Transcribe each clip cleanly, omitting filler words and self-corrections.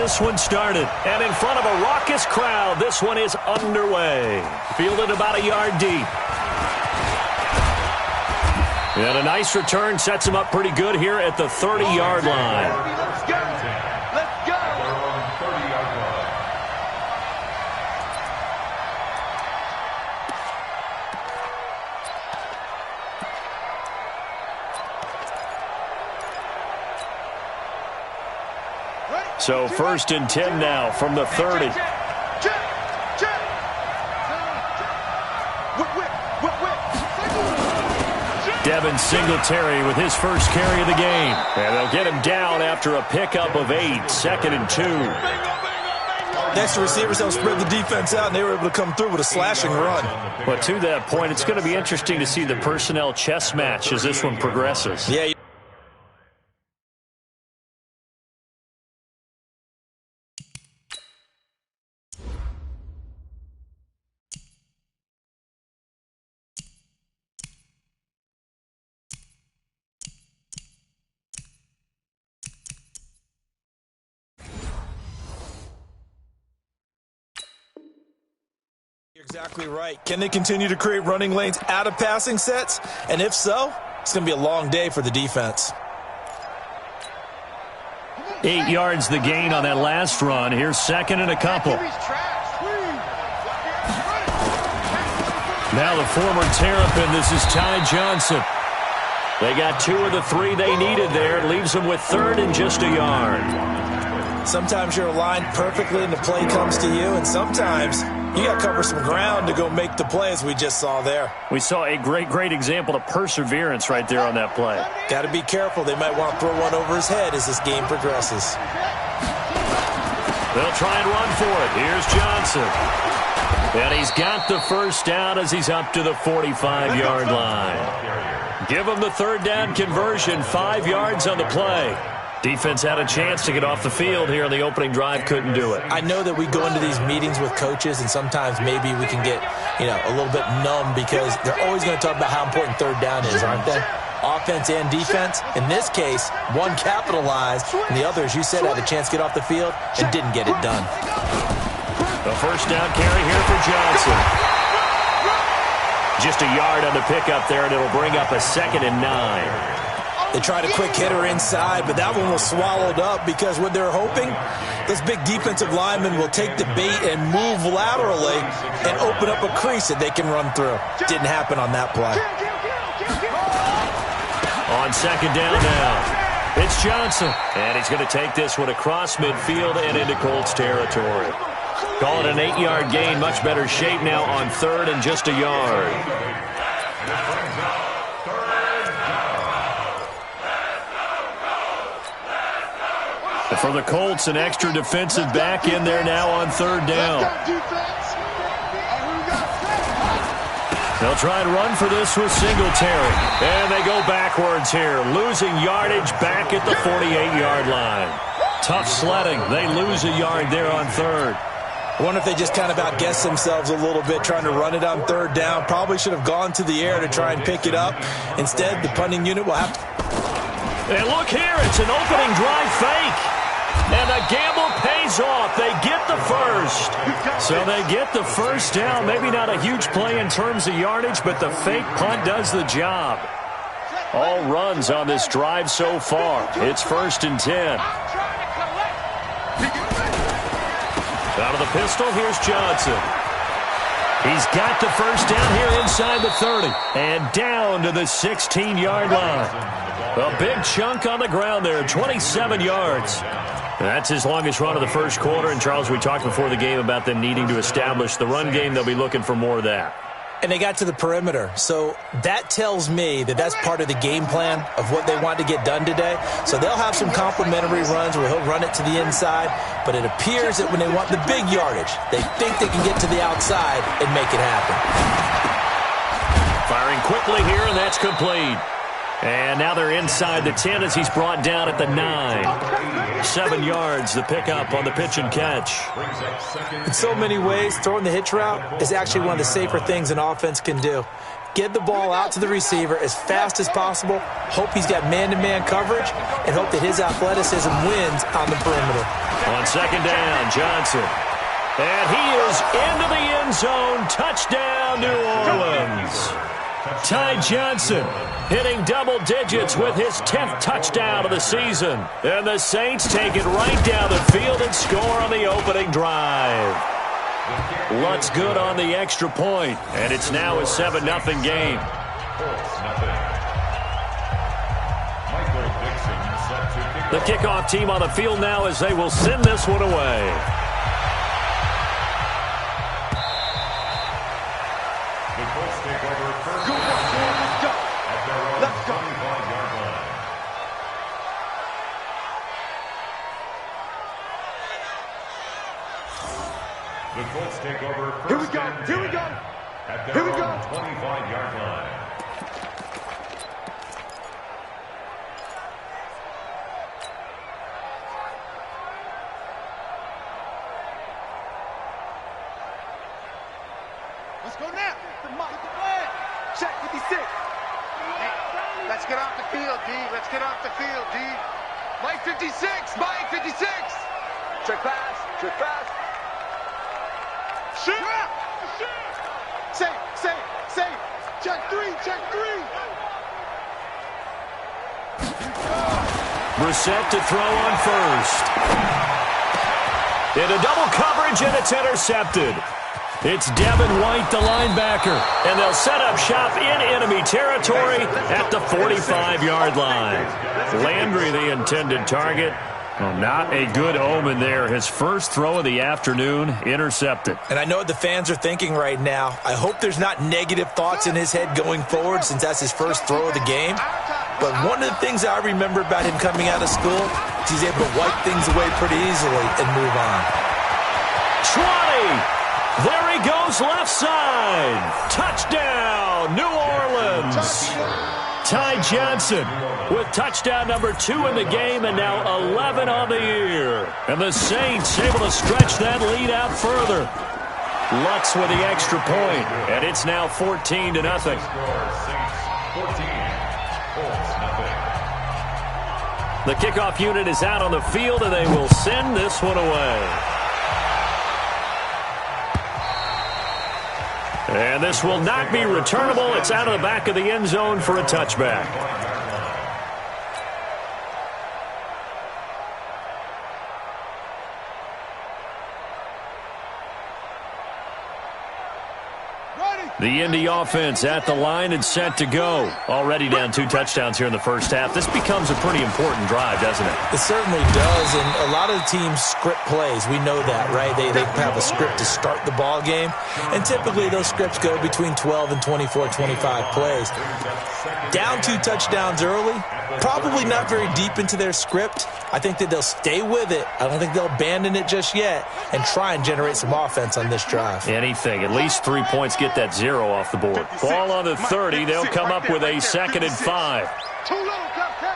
this one started. And in front of a raucous crowd, this one is underway. Fielded about a yard deep. And a nice return sets him up pretty good here at the 30-yard line. Let's go. Let's go. So 1st and 10 now from the 30. Devin Singletary with his first carry of the game. And they'll get him down after a pickup of 8, 2nd and 2. Next, the receivers helped spread the defense out, and they were able to come through with a slashing run. But to that point, it's going to be interesting to see the personnel chess match as this one progresses. Yeah. Exactly right. Can they continue to create running lanes out of passing sets? And if so, it's going to be a long day for the defense. 8 yards the gain on that last run. Here's 2nd and a couple. Now the former Terrapin, this is Ty Johnson. They got 2 of the 3 they needed there. It leaves them with 3rd and just a yard. Sometimes you're aligned perfectly and the play comes to you, and sometimes you got to cover some ground to go make the play, as we just saw there. We saw a great example of perseverance right there on that play. Got to be careful. They might want to throw one over his head as this game progresses. They'll try and run for it. Here's Johnson. And he's got the first down as he's up to the 45-yard line. Give him the 3rd down conversion, 5 yards on the play. Defense had a chance to get off the field here on the opening drive, couldn't do it. I know that we go into these meetings with coaches, and sometimes maybe we can get, a little bit numb because they're always going to talk about how important 3rd down is, aren't they? Offense and defense. In this case, one capitalized, and the other, as you said, had a chance to get off the field and didn't get it done. The first down carry here for Johnson. Just a yard on the pickup there, and it'll bring up a 2nd and 9. They tried a quick hitter inside, but that one was swallowed up because what they're hoping, this big defensive lineman will take the bait and move laterally and open up a crease that they can run through. Didn't happen on that play. On 2nd down now, it's Johnson. And he's going to take this one across midfield and into Colts territory. Call it an 8-yard gain, much better shape now on 3rd and just a yard. For the Colts, an extra defensive back in there now on 3rd down. They'll try and run for this with Singletary. And they go backwards here, losing yardage back at the 48-yard line. Tough sledding. They lose a yard there on 3rd. I wonder if they just kind of outguessed themselves a little bit trying to run it on 3rd down. Probably should have gone to the air to try and pick it up. Instead, the punting unit will have to... And look here, it's an opening drive fake. And the gamble pays off. They get the first. So they get the first down. Maybe not a huge play in terms of yardage, but the fake punt does the job. All runs on this drive so far. It's 1st and 10. Out of the pistol, here's Johnson. He's got the first down here inside the 30. And down to the 16-yard line. A big chunk on the ground there, 27 yards. That's his longest run of the first quarter. And, Charles, we talked before the game about them needing to establish the run game. They'll be looking for more of that. And they got to the perimeter. So that tells me that that's part of the game plan of what they want to get done today. So they'll have some complementary runs where he'll run it to the inside. But it appears that when they want the big yardage, they think they can get to the outside and make it happen. Firing quickly here, and that's complete. And now they're inside the 10 as he's brought down at the 9. 7 yards, the pickup on the pitch and catch. In so many ways, throwing the hitch route is actually one of the safer things an offense can do. Get the ball out to the receiver as fast as possible, hope he's got man-to-man coverage, and hope that his athleticism wins on the perimeter. On second down, Johnson. And he is into the end zone. Touchdown, New Orleans. Ty Johnson hitting double digits with his 10th touchdown of the season. And the Saints take it right down the field and score on the opening drive. Lutz good on the extra point, and it's now a 7-0 game. The kickoff team on the field now as they will send this one away. The Colts take over first. Here we go. Here we go. At their Here we go. 25-yard line. Let's go now. Check 56. Hey, let's get off the field, D. Let's get off the field, D. Mike 56. Mike 56. Check pass. Check pass. Shoot! Safe. Check three. Brissett to throw on first. Into double coverage, and it's intercepted. It's Devin White, the linebacker, and they'll set up shop in enemy territory at the 45-yard line. Landry, the intended target. Well, not a good omen there. His first throw of the afternoon, intercepted. And I know what the fans are thinking right now. I hope there's not negative thoughts in his head going forward since that's his first throw of the game. But one of the things I remember about him coming out of school is he's able to wipe things away pretty easily and move on. 20! There he goes, left side. Touchdown, New Orleans. Ty Johnson with touchdown number 2 in the game and now 11 on the year. And the Saints able to stretch that lead out further. Lutz with the extra point, and it's now 14-0. The kickoff unit is out on the field, and they will send this one away. And this will not be returnable. It's out of the back of the end zone for a touchback. The Indy offense at the line and set to go. Already down 2 touchdowns here in the first half. This becomes a pretty important drive, doesn't it? It certainly does, and a lot of the teams script plays. We know that, right? They have a script to start the ball game, and typically those scripts go between 12 and 24, 25 plays. Down 2 touchdowns early, probably not very deep into their script. I think that they'll stay with it. I don't think they'll abandon it just yet and try and generate some offense on this drive. Anything. At least 3 points, get that 0 off the board. Ball on the 30. They'll come up with a 2nd and 5. Too low, Captain.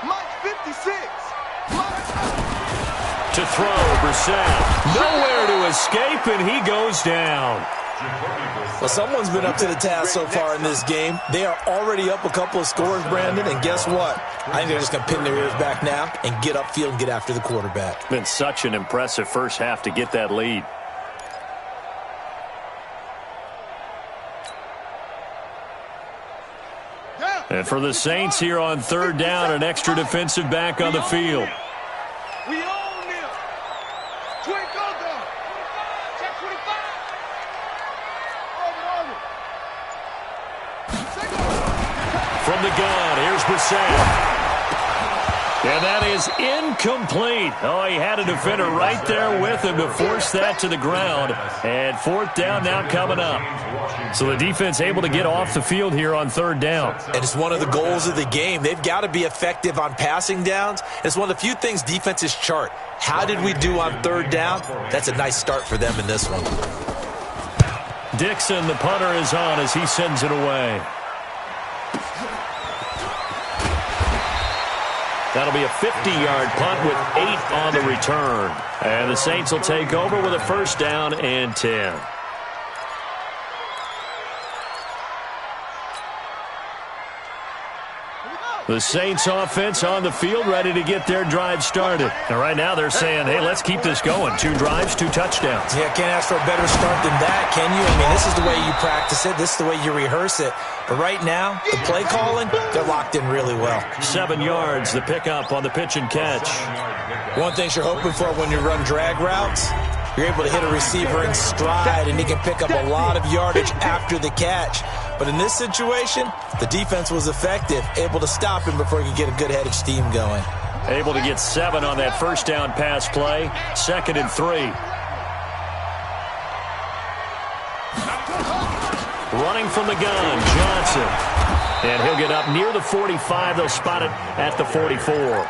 Mike 56. To throw, Brissett. Nowhere to escape, and he goes down. Well, someone's been up to the task so far in this game. They are already up a couple of scores, Brandon, and guess what? I think they're just going to pin their ears back now and get upfield and get after the quarterback. Been such an impressive first half to get that lead. And for the Saints here on 3rd down, an extra defensive back on the field. We own them. Twinkle them. Check 25. From the gun, here's Brissett. And that is incomplete. Oh, he had a defender right there with him to force that to the ground. And 4th down now coming up. So the defense able to get off the field here on 3rd down. And it's one of the goals of the game. They've got to be effective on passing downs. It's one of the few things defenses chart. How did we do on 3rd down? That's a nice start for them in this one. Dixon, the punter, is on as he sends it away. That'll be a 50-yard punt with 8 on the return. And the Saints will take over with a 1st down and 10. The Saints offense on the field, ready to get their drive started. And right now they're saying, hey, let's keep this going. 2 drives, 2 touchdowns. Yeah, can't ask for a better start than that, can you? I mean, this is the way you practice it. This is the way you rehearse it. But right now, the play calling, they're locked in really well. 7 yards, the pickup on the pitch and catch. One thing you're hoping for when you run drag routes, you're able to hit a receiver in stride, and he can pick up a lot of yardage after the catch. But in this situation, the defense was effective, able to stop him before he could get a good head of steam going. Able to get 7 on that first down pass play. 2nd and 3. Running from the gun, Johnson. And he'll get up near the 45. They'll spot it at the 44.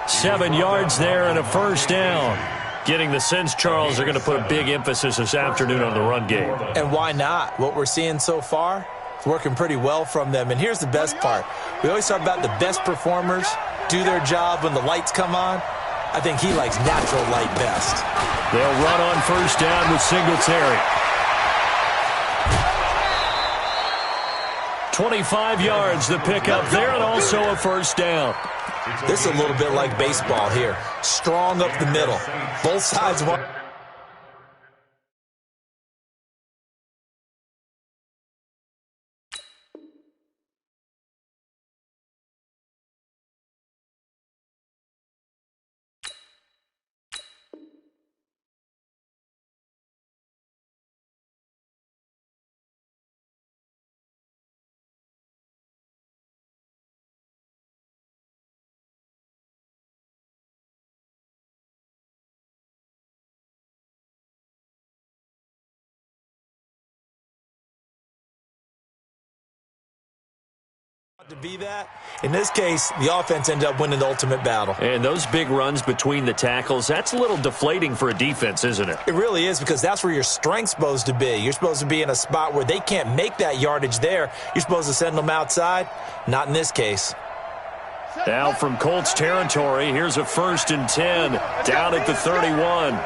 7 yards there and a first down. Getting the sense, Charles, they're going to put a big emphasis this afternoon on the run game. And why not? What we're seeing so far is working pretty well from them. And here's the best part. We always talk about the best performers do their job when the lights come on. I think he likes natural light best. They'll run on first down with Singletary. 25 yards the pickup there, and also a first down. This is a little bit like baseball here. Strong up the middle. Both sides want. To be that. In this case, the offense ended up winning the ultimate battle. And those big runs between the tackles, that's a little deflating for a defense, isn't it? It really is, because that's where your strength's supposed to be. You're supposed to be in a spot where they can't make that yardage there. You're supposed to send them outside. Not in this case. Now from Colts territory, here's a 1st and 10 down at the 31.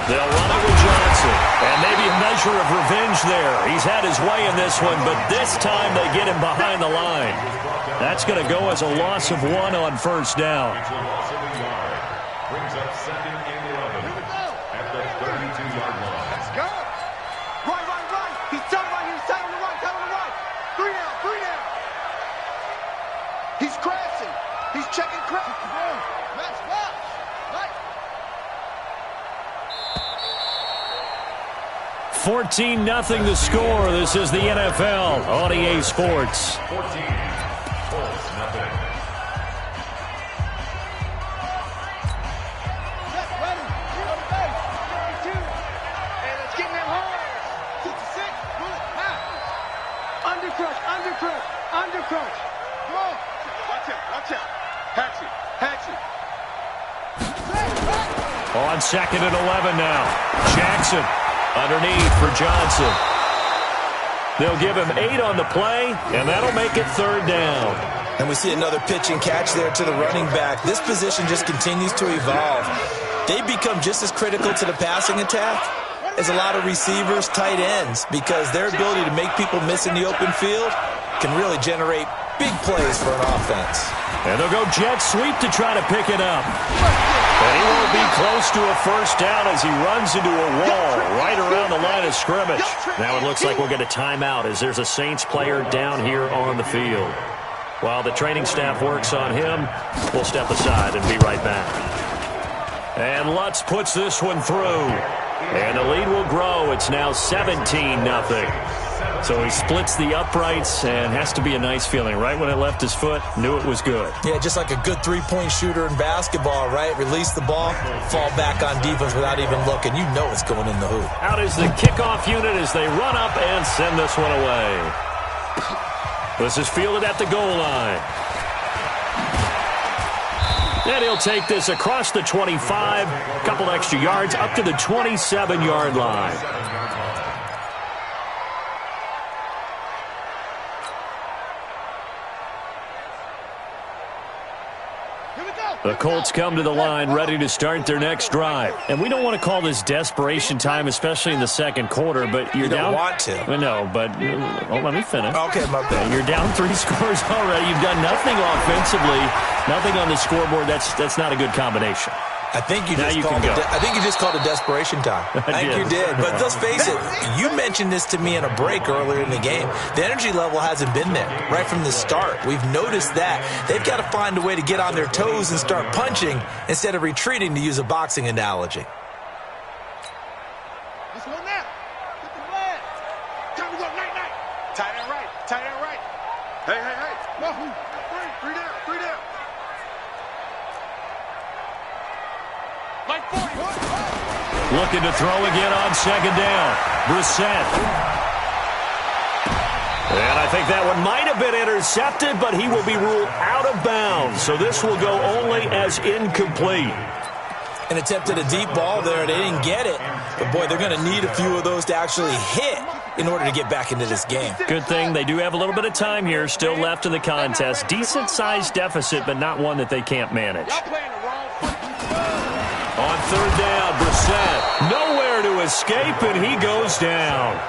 They'll run it with Johnson, and maybe a measure of revenge there. He's had his way in this one, but this time they get him behind the line. That's going to go as a loss of 1 on first down. Brings up 2nd and 11 at the 32-yard line. Let's go. Right. He's tight right here. He's tight on the right. 3 down. He's crashing. He's checking crash. Match. Right. 14-0 the score. This is the NFL on EA Sports. 14, Colts, nothing. Hey, let's get in them holes. 66. Undercrush. Go. Watch out. Hatchet. On 2nd and 11 now. Jackson underneath for Johnson. They'll give him 8 on the play, and that'll make it 3rd down. And we see another pitch and catch there to the running back. This position just continues to evolve. They become just as critical to the passing attack as a lot of receivers, tight ends, because their ability to make people miss in the open field can really generate big plays for an offense. And they'll go jet sweep to try to pick it up. And he won't be close to a first down as he runs into a wall right around the line of scrimmage. Now it looks like we'll get a timeout as there's a Saints player down here on the field. While the training staff works on him, we'll step aside and be right back. And Lutz puts this one through. And the lead will grow. It's now 17-0. So he splits the uprights, and has to be a nice feeling. Right when it left his foot, knew it was good. Yeah, just like a good three-point shooter in basketball, right? Release the ball, fall back on defense without even looking. You know it's going in the hoop. Out is the kickoff unit as they run up and send this one away. This is fielded at the goal line. And he'll take this across the 25, a couple extra yards, up to the 27-yard line. Here we go. The Colts come to the line ready to start their next drive. And we don't want to call this desperation time, especially in the second quarter, but you're down. You don't want to. No, but let me finish. Okay, my bad. You're down 3 scores already. You've done nothing offensively, nothing on the scoreboard. That's not a good combination. I think you just called it desperation time. I think you did. But let's face it, you mentioned this to me in a break earlier in the game. The energy level hasn't been there right from the start. We've noticed that. They've got to find a way to get on their toes and start punching instead of retreating, to use a boxing analogy. This one now. Get the flag. Time to go night-night. Tight end right. Tight end right. Hey. No. Three down. Like 40. Looking to throw again on second down. Brissett. And I think that one might have been intercepted, but he will be ruled out of bounds. So this will go only as incomplete. And attempted a deep ball there. They didn't get it. But, boy, they're going to need a few of those to actually hit in order to get back into this game. Good thing they do have a little bit of time here still left in the contest. Decent-sized deficit, but not one that they can't manage. On third down, Brissett nowhere to escape, and he goes down.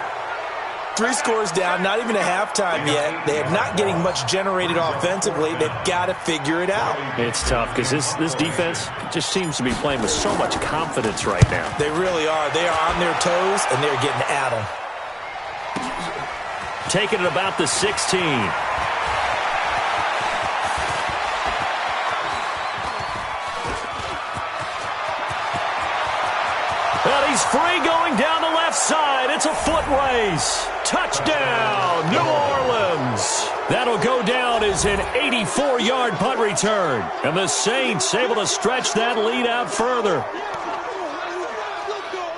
3 scores down, not even a halftime yet. They are not getting much generated offensively. They've got to figure it out. It's tough because this defense just seems to be playing with so much confidence right now. They really are. They are on their toes, and they're getting at them. Taking it about the 16. And he's free going down the left side. It's a foot race. Touchdown, New Orleans. That'll go down as an 84-yard punt return. And the Saints able to stretch that lead out further.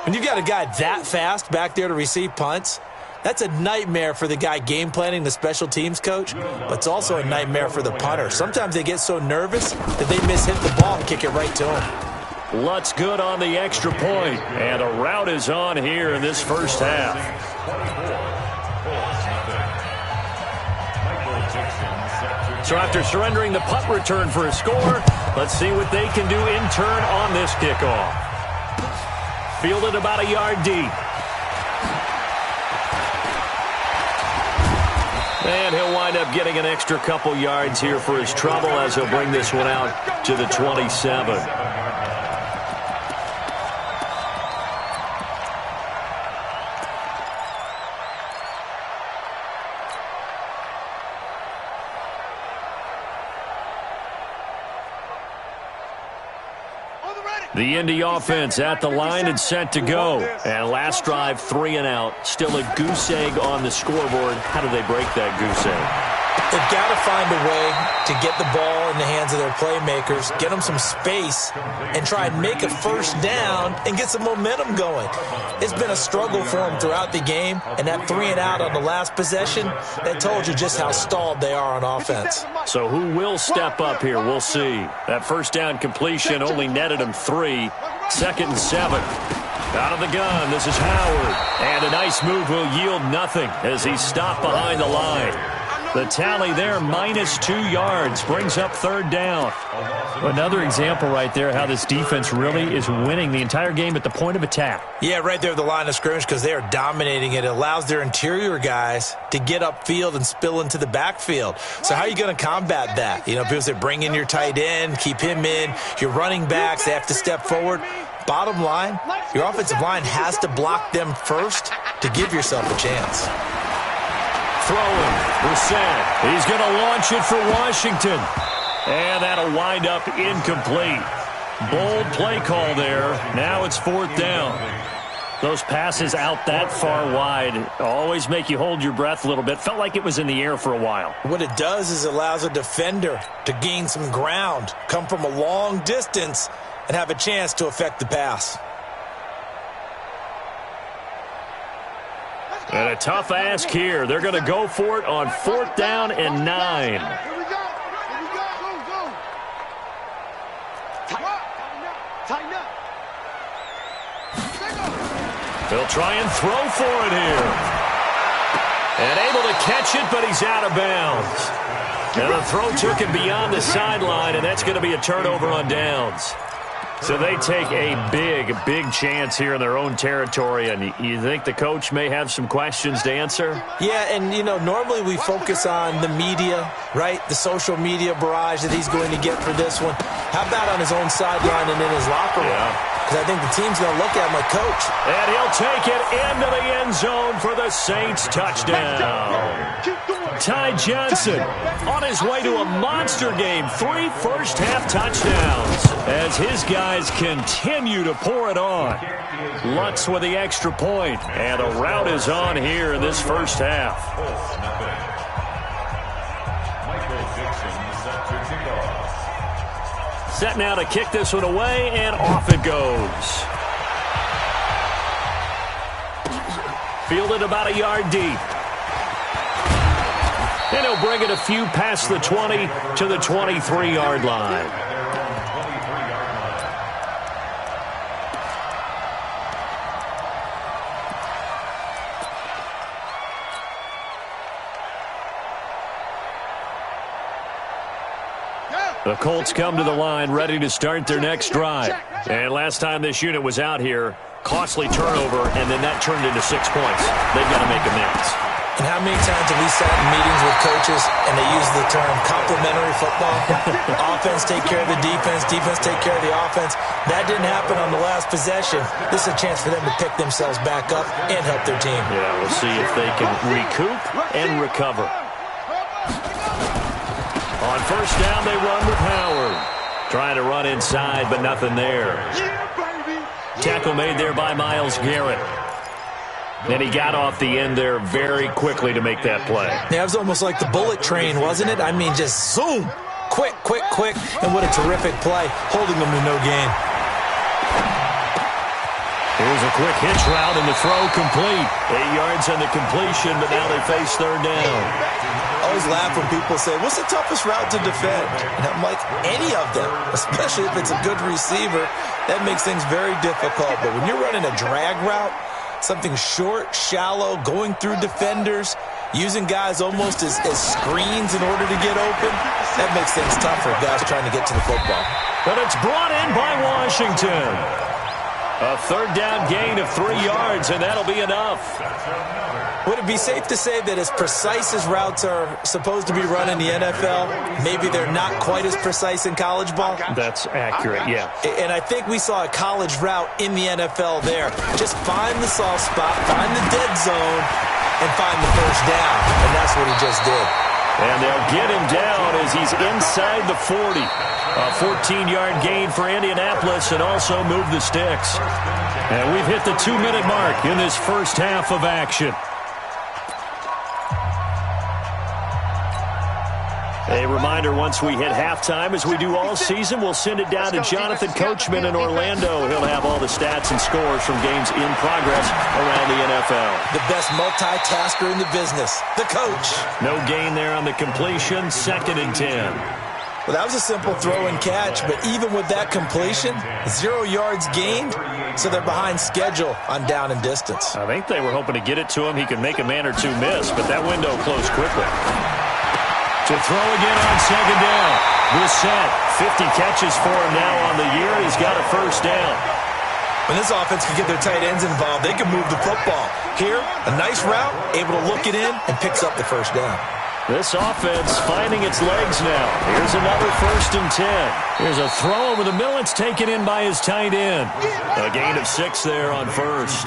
When you got a guy that fast back there to receive punts, that's a nightmare for the guy game planning, the special teams coach, but it's also a nightmare for the punter. Sometimes they get so nervous that they mishit the ball and kick it right to him. Lutz good on the extra point, and a rout is on here in this first half. So after surrendering the punt return for a score, let's see what they can do in turn on this kickoff. Fielded about a yard deep. And he'll wind up getting an extra couple yards here for his trouble as he'll bring this one out to the 27. The Indy offense at the line and set to go. And last drive, 3 and out. Still a goose egg on the scoreboard. How do they break that goose egg? They've got to find a way to get the ball in the hands of their playmakers, get them some space, and try and make a first down and get some momentum going. It's been a struggle for them throughout the game, and that 3 and out on the last possession, that told you just how stalled they are on offense. So who will step up here? We'll see. That first down completion only netted him 3. 2nd and 7. Out of the gun, this is Howard. And a nice move will yield nothing as he's stopped behind the line. The tally there, -2 yards, brings up 3rd down. Another example right there how this defense really is winning the entire game at the point of attack. Yeah, right there at the line of scrimmage because they are dominating it. It allows their interior guys to get upfield and spill into the backfield. So how are you going to combat that? You know, people say bring in your tight end, keep him in. Your running backs, they have to step forward. Bottom line, your offensive line has to block them first to give yourself a chance. Throwing, Brissett. He's going to launch it for Washington. And that'll wind up incomplete. Bold play call there. Now it's 4th down. Those passes out that far wide always make you hold your breath a little bit. Felt like it was in the air for a while. What it does is it allows a defender to gain some ground, come from a long distance, and have a chance to affect the pass. And a tough ask here. They're going to go for it on 4th down and 9. Here we go. Here we go. Go. Tighten up. They'll try and throw for it here. And able to catch it, but he's out of bounds. And the throw took him beyond the sideline, and that's going to be a turnover on downs. So they take a big chance here in their own territory, and you think the coach may have some questions to answer? Yeah, and, normally we focus on the media, right? The social media barrage that he's going to get for this one. How about on his own sideline and in his locker room? Because I think the team's going to look at him like, coach. And he'll take it into the end zone for the Saints touchdown. Ty Johnson on his way to a monster game. 3 first-half touchdowns as his guys continue to pour it on. Lutz with the extra point, and the route is on here in this first half. Set now to kick this one away, and off it goes. Fielded about a yard deep. And he'll bring it a few past the 20 to the 23-yard line. The Colts come to the line ready to start their next drive. And last time this unit was out here, costly turnover, and then that turned into 6 points. They've got to make amends. And how many times have we sat in meetings with coaches and they use the term complementary football? Offense take care of the defense, defense take care of the offense. That didn't happen on the last possession. This is a chance for them to pick themselves back up and help their team. Yeah, we'll see if they can recoup and recover. On first down, they run with Howard. Trying to run inside, but nothing there. Tackle made there by Myles Garrett. And he got off the end there very quickly to make that play. Yeah, it was almost like the bullet train, wasn't it? I mean, just zoom. Quick. And what a terrific play, holding them to no gain. Here's a quick hitch route, and the throw complete. 8 yards on the completion, but now they face third down. I always laugh when people say, what's the toughest route to defend? And I'm like, any of them, especially if it's a good receiver. That makes things very difficult. But when you're running a drag route, something short, shallow, going through defenders, using guys almost as screens in order to get open, that makes things tough for guys trying to get to the football. But it's brought in by Washington. A third down gain of 3 yards, and that'll be enough. Would it be safe to say that as precise as routes are supposed to be run in the NFL, maybe they're not quite as precise in college ball? That's accurate, yeah. And I think we saw a college route in the NFL there. Just find the soft spot, find the dead zone, and find the first down. And that's what he just did. And they'll get him down as he's inside the 40. A 14-yard gain for Indianapolis and also move the sticks. And we've hit the 2-minute mark in this first half of action. A reminder, once we hit halftime, as we do all season, we'll send it down to Jonathan Coachman in Orlando. He'll have all the stats and scores from games in progress around the NFL. The best multitasker in the business, the coach. No gain there on the completion, 2nd and 10. Well, that was a simple throw and catch, but even with that completion, 0 yards gained, so they're behind schedule on down and distance. I think they were hoping to get it to him. He could make a man or two miss, but that window closed quickly. To throw again on 2nd down. Brissett, 50 catches for him now on the year. He's got a first down. When this offense can get their tight ends involved, they can move the football. Here, a nice route, able to look it in, and picks up the first down. This offense finding its legs now. Here's another 1st and 10. Here's a throw over the middle. It's taken in by his tight end. A gain of 6 there on first.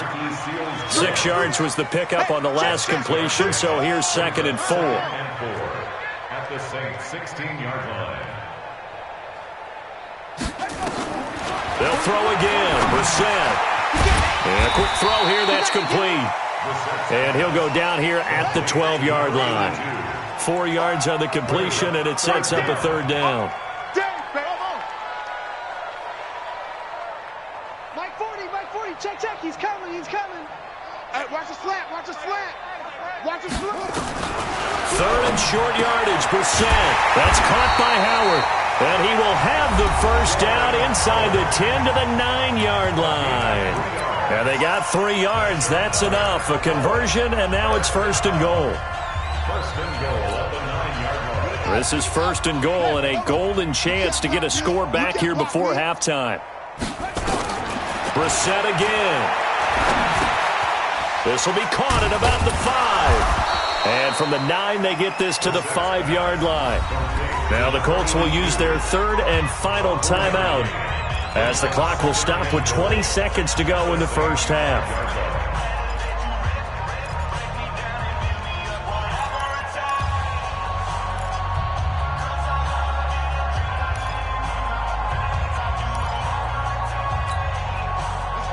6 yards was the pickup on the last completion, so here's 2nd and 4. At the same 16-yard line. They'll throw again. Brissett. And a quick throw here. That's complete. And he'll go down here at the 12-yard line. 4 yards on the completion, and it sets up a third down. Mike 40, check, he's coming. Hey, watch the slant. Watch the slant. 3rd and short yardage, Brissett. That's caught by Howard. And he will have the first down inside the 10 to the 9-yard line. And they got 3 yards. That's enough. A conversion, and now it's 1st and goal. 1st and goal at the 9-yard line. This is 1st and goal and a golden chance to get a score back here before halftime. Brissett again. This will be caught at about the 5. And from the 9, they get this to the 5-yard line. Now the Colts will use their 3rd and final timeout as the clock will stop with 20 seconds to go in the first half.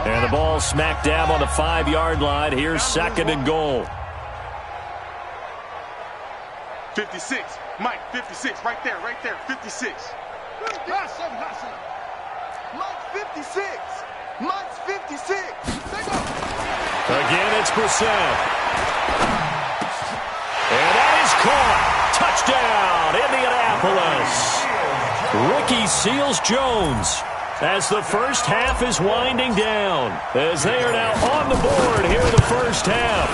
And the ball smack dab on the 5-yard line. Here's 2nd and goal. 56. Mike, 56. Right there, 56. Mike, 56. Mike's 56. Again, it's Brissett. And that is caught. Touchdown, Indianapolis. Ricky Seals-Jones. As the first half is winding down, as they are now on the board here in the first half.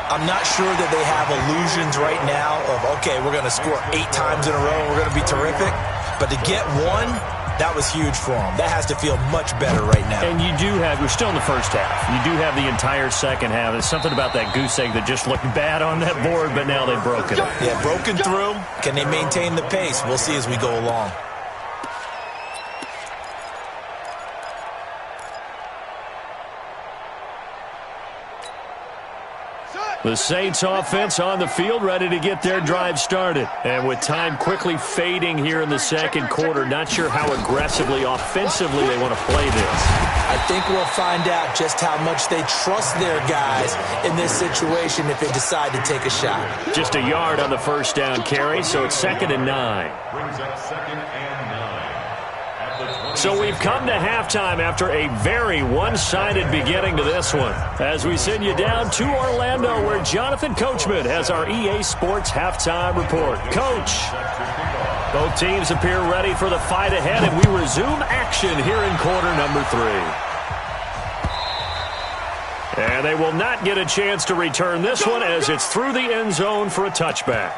I'm not sure that they have illusions right now of, okay, we're going to score 8 times in a row, we're going to be terrific. But to get one, that was huge for them. That has to feel much better right now. And you do have, we're still in the first half. You do have the entire second half. There's something about that goose egg that just looked bad on that board, but now they've broken it. Yeah, broken through. Can they maintain the pace? We'll see as we go along. The Saints offense on the field, ready to get their drive started. And with time quickly fading here in the second quarter, not sure how aggressively, offensively they want to play this. I think we'll find out just how much they trust their guys in this situation if they decide to take a shot. Just a yard on the first down carry, so it's 2nd and 9. Brings up 2nd and 9. So we've come to halftime after a very one-sided beginning to this one. As we send you down to Orlando, where Jonathan Coachman has our EA Sports halftime report. Coach, both teams appear ready for the fight ahead, and we resume action here in quarter number 3. And they will not get a chance to return this one as it's through the end zone for a touchback.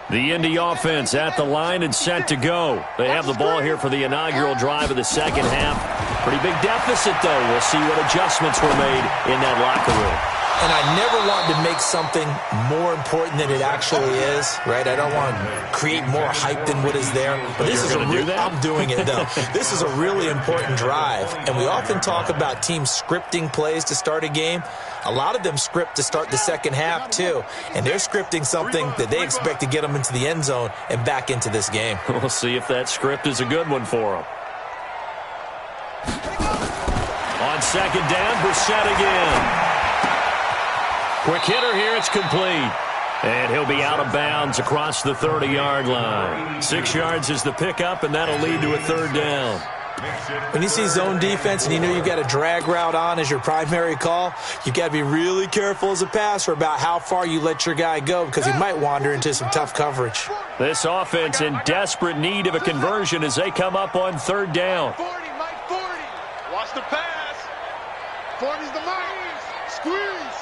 The Indy offense at the line and set to go. They have the ball here for the inaugural drive of the second half. Pretty big deficit, though. We'll see what adjustments were made in that locker room. And I never want to make something more important than it actually is, right? I don't want to create more hype than what is there. But this is I'm doing it, though. This is a really important drive. And we often talk about teams scripting plays to start a game. A lot of them script to start the second half, too. And they're scripting something that they expect to get them into the end zone and back into this game. We'll see if that script is a good one for them. On second down, Brissett again. Quick hitter here, it's complete. And he'll be out of bounds across the 30-yard line. 6 yards is the pickup, and that'll lead to a third down. When you see zone defense and you know you've got a drag route on as your primary call, you've got to be really careful as a passer about how far you let your guy go because he might wander into some tough coverage. This offense in desperate need of a conversion as they come up on third down. 40, Mike, 40. Watch the pass. 40's the mark. Squeeze.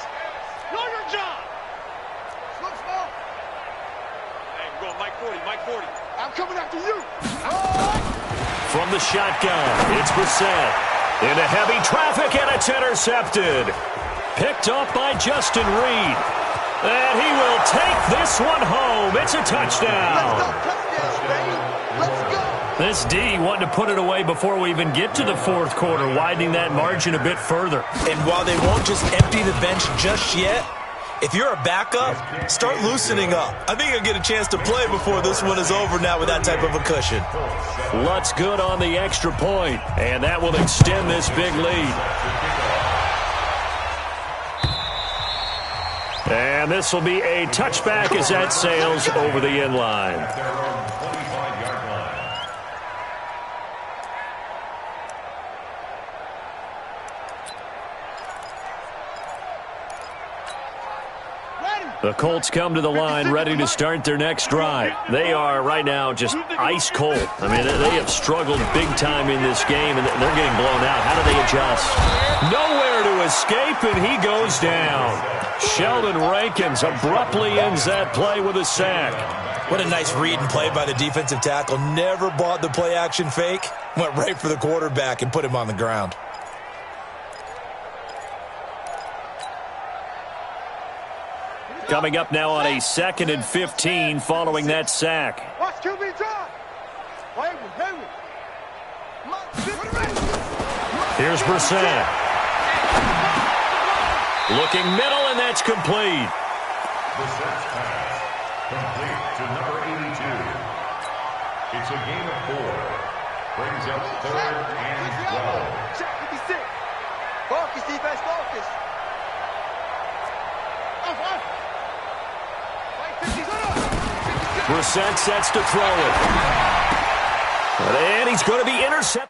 Know your job. Slow. Hey, go Mike 40, Mike 40. I'm coming after you. From the shotgun, it's Brissett. Into heavy traffic, and it's intercepted. Picked off by Justin Reed. And he will take this one home. It's a touchdown. Let's go. This D wanting to put it away before we even get to the fourth quarter, widening that margin a bit further. And while they won't just empty the bench just yet, if you're a backup, start loosening up. I think you'll get a chance to play before this one is over now with that type of a cushion. Lutz good on the extra point, and that will extend this big lead. And this will be a touchback as that sails over the end line. The Colts come to the line ready to start their next drive. They are right now just ice cold. I mean, they have struggled big time in this game, and they're getting blown out. How do they adjust? Nowhere to escape, and he goes down. Sheldon Rankins abruptly ends that play with a sack. What a nice read and play by the defensive tackle. Never bought the play-action fake. Went right for the quarterback and put him on the ground. Coming up now on a 2nd and 15 following that sack. Watch QB drop. Here's Brissett. Looking middle, and that's complete. Brissett's pass complete to number 82. It's a gain of 4. Brings up 3rd and 12. Check 56. Focus, defense, focus. Brissett sets to throw it. And he's going to be intercepted.